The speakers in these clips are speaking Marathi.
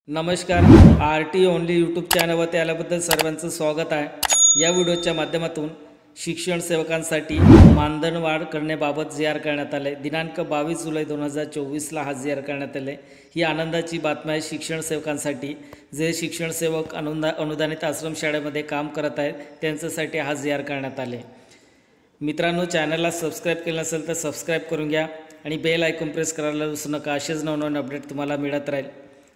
नमस्कार. RT ओनली यूट्यूब चॅनलवरती आल्याबद्दल सर्वांचं स्वागत आहे. या व्हिडिओच्या माध्यमातून शिक्षण सेवकांसाठी मानधन वाढ करण्याबाबत जी आर करण्यात आले. दिनांक 22 जुलै 2024ला हा जी आर करण्यात आले. ही आनंदाची बातमी आहे शिक्षण सेवकांसाठी. जे शिक्षण सेवक अनुदानित आश्रमशाळेमध्ये काम करत आहेत त्यांच्यासाठी हा जी आर करण्यात आले. मित्रांनो, चॅनलला सबस्क्राईब केलं नसेल तर सबस्क्राईब करून घ्या आणि बेल आयकॉन प्रेस करायला विसरू नका. असेच नवनवीन अपडेट तुम्हाला मिळत राहील.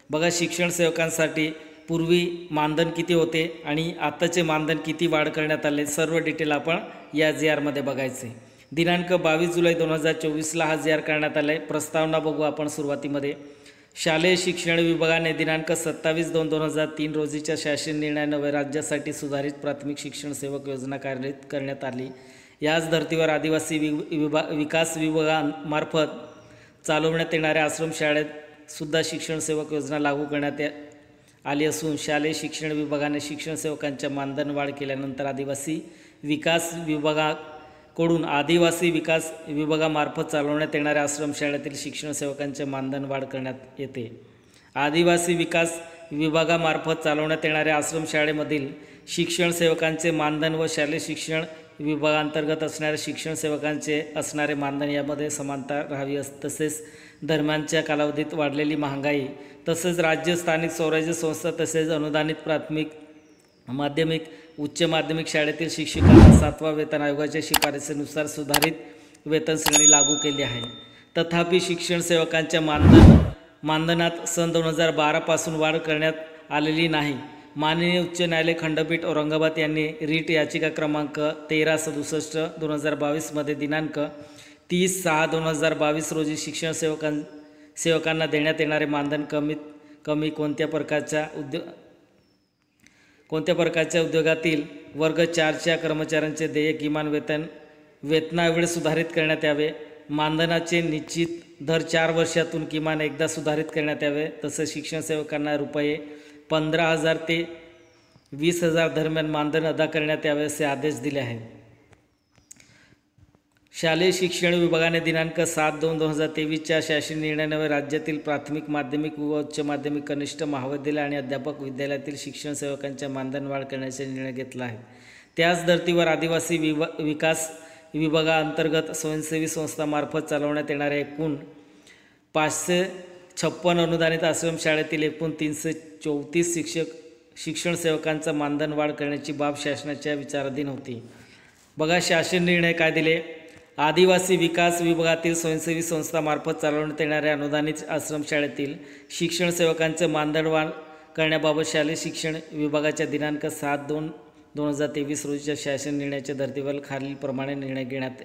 बघा, शिक्षण सेवकांसाठी पूर्वी मानधन किती होते आणि आताचे मानधन किती वाढ करण्यात आले, सर्व डिटेल आपण या जी आरमध्ये बघायचे. दिनांक 22 जुलै 2024ला हा जी आर करण्यात आला आहे. प्रस्तावना बघू आपण सुरुवातीमध्ये. शालेय शिक्षण विभागाने दिनांक 27/2/2003 रोजीच्या शासन निर्णयान्वये राज्यासाठी सुधारित प्राथमिक शिक्षण सेवक योजना कार्यान्वित करण्यात आली. याच धर्तीवर आदिवासी विकास विभागामार्फत चालवण्यात येणाऱ्या आश्रमशाळेत सुद्धा शिक्षण सेवक योजना लागू करण्यात आली असून शालेय शिक्षण विभागाने शिक्षण सेवकांच्या मानधन वाढ केल्यानंतर आदिवासी विकास विभागामार्फत चालवण्यात येणाऱ्या आश्रमशाळेतील शिक्षण सेवकांचे मानधन वाढ करण्यात येते. आदिवासी विकास विभागामार्फत चालवण्यात येणाऱ्या आश्रमशाळेमधील शिक्षण सेवकांचे मानधन व शालेय शिक्षण विभागांतर्गत असणाऱ्या शिक्षण सेवकांचे असणारे मानधन यामध्ये समानता राहावी. तसेच दरम्यानच्या कालावधीत वाढलेली महागाई तसेच राज्य स्थानिक स्वराज्य संस्था तसेच अनुदानित प्राथमिक माध्यमिक उच्च माध्यमिक शाळेतील शिक्षकांना 7व्या वेतन आयोगाच्या शिफारसीनुसार सुधारित वेतन श्रेणी लागू केली आहे. तथापि शिक्षण सेवकांच्या मानधनात सन 2012 पासून वाढ करण्यात आलेली नाही. माननीय उच्च न्यायालय खंडपीठ औरंगाबाद यांनी रिट याचिका क्रमांक 1367/2022 मध्ये दिनांक 30/6/2022 रोजी शिक्षण सेवकांना देण्यात येणारे मानधन कमीत कमी कोणत्या प्रकारच्या उद्योगातील वर्ग 4च्या कर्मचाऱ्यांचे देय किमान वेतनाएवढे सुधारित करण्यात यावे. मानधनाचे निश्चित दर 4 वर्षातून किमान एकदा सुधारित करण्यात यावे. तसेच शिक्षण सेवकांना रुपये 15,000 ते 20,000 दरम्यान मानधन अदा करण्यात यावे असे आदेश दिले आहेत. शालेय शिक्षण विभागाने दिनांक 7/2/2023च्या शासन निर्णयान्वये राज्यातील प्राथमिक माध्यमिक व उच्च माध्यमिक कनिष्ठ महाविद्यालय आणि अध्यापक विद्यालयातील शिक्षण सेवकांच्या मानधन वाढ करण्याचा निर्णय घेतला आहे. त्याच धर्तीवर आदिवासी विकास विभागाअंतर्गत स्वयंसेवी संस्थांमार्फत चालवण्यात येणाऱ्या एकूण 556 अनुदानित आश्रमशाळेतील एकूण 334 शिक्षण सेवकांचा मानधन वाढ करण्याची बाब शासनाच्या विचाराधीन होती. बघा, शासन निर्णय काय दिले. आदिवासी विकास विभागातील स्वयंसेवी संस्थांमार्फत चालवण्यात येणाऱ्या अनुदानित आश्रमशाळेतील शिक्षण सेवकांचे मानधन वाढ करण्याबाबत शालेय शिक्षण विभागाच्या दिनांक 7/2/2023 रोजीच्या शासन निर्णयाच्या धर्तीवर खालीलप्रमाणे निर्णय घेण्यात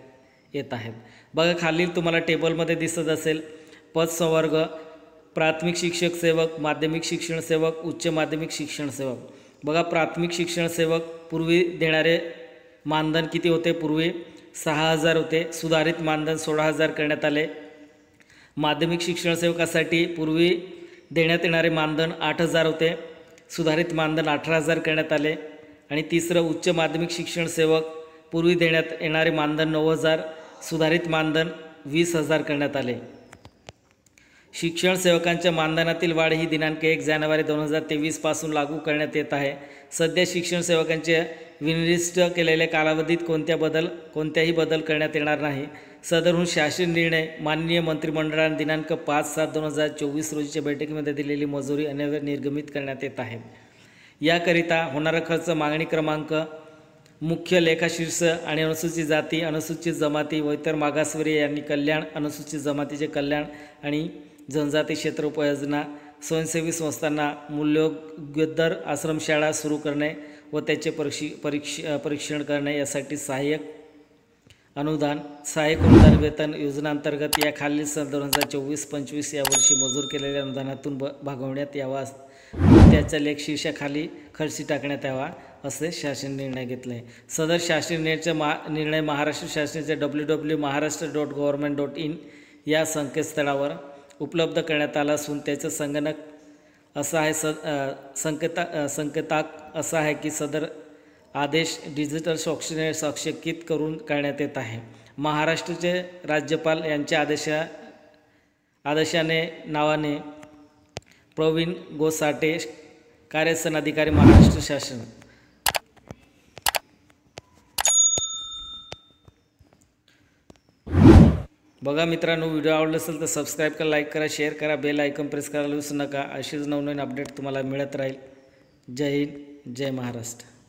येत आहेत. बघा, खालील तुम्हाला टेबलमध्ये दिसत असेल. पदसंवर्ग: प्राथमिक शिक्षक सेवक, माध्यमिक शिक्षण सेवक, उच्च माध्यमिक शिक्षण सेवक. बघा, प्राथमिक शिक्षण सेवक पूर्वी देणारे मानधन किती होते? पूर्वी 6,000 होते. सुधारित मानधन 16,000 करण्यात आले. माध्यमिक शिक्षण सेवकासाठी पूर्वी देण्यात येणारे मानधन 8,000 होते. सुधारित मानधन 18,000 करण्यात आले. आणि तिसरं, उच्च माध्यमिक शिक्षण सेवक पूर्वी देण्यात येणारे मानधन 9,000, सुधारित मानधन 20,000 करण्यात आले. शिक्षण सेवकांच्या मानधनातील वाढ ही दिनांक 1 जानेवारी 2023 पासून लागू करण्यात येत आहे. सध्या शिक्षण सेवकांच्या विनिर्दिष्ट केलेल्या कालावधीत कोणत्याही बदल करण्यात येणार नाही. सदरहून शासन निर्णय माननीय मंत्रिमंडळाने दिनांक 5/7/2024 रोजीच्या बैठकीमध्ये दिलेली मंजुरी अन्वये निर्गमित करण्यात येत आहे. याकरिता होणारा खर्च मागणी क्रमांक, मुख्य लेखाशीर्ष आणि अनुसूचित जाती, अनुसूचित जमाती व इतर मागासवर्गीय यांनी कल्याण, अनुसूचित जमातीचे कल्याण आणि जनजाती क्षेत्र उपयोजना, स्वयंसेवी संस्थांना मूल्योद्धार आश्रमशाळा सुरू करणे व त्याचे परीक्षण करणे यासाठी सहाय्यक अनुदान वेतन योजनांतर्गत या खालील सन 2024-25 या वर्षी मंजूर केलेल्या अनुदानातून भागवण्यात यावा व त्याच्या लेखशीर्षाखाली खर्ची टाकण्यात यावा असे शासन निर्णय घेतले. सदर शासन निर्णय महाराष्ट्र शासनाच्या www.maharashtra.government.in या संकेतस्थळावर उपलब्ध करण्यात आला असून त्याचं संगणक असा आहे संकेताक असा आहे की सदर आदेश डिजिटल स्वाक्षरीकृत करून करण्यात येत आहे. महाराष्ट्राचे राज्यपाल यांच्या आदेशाने नावाने प्रवीण गोसाटे, कार्यसन अधिकारी, महाराष्ट्र शासन. बघा मित्रांनो, व्हिडिओ आवडला असेल तर सबस्क्राईब करा, लाईक करा, शेअर करा, बेल आयकॉन प्रेस करायला विसरू नका. अशीच नवनवीन अपडेट तुम्हाला मिळत राहील. जय हिंद, जय महाराष्ट्र.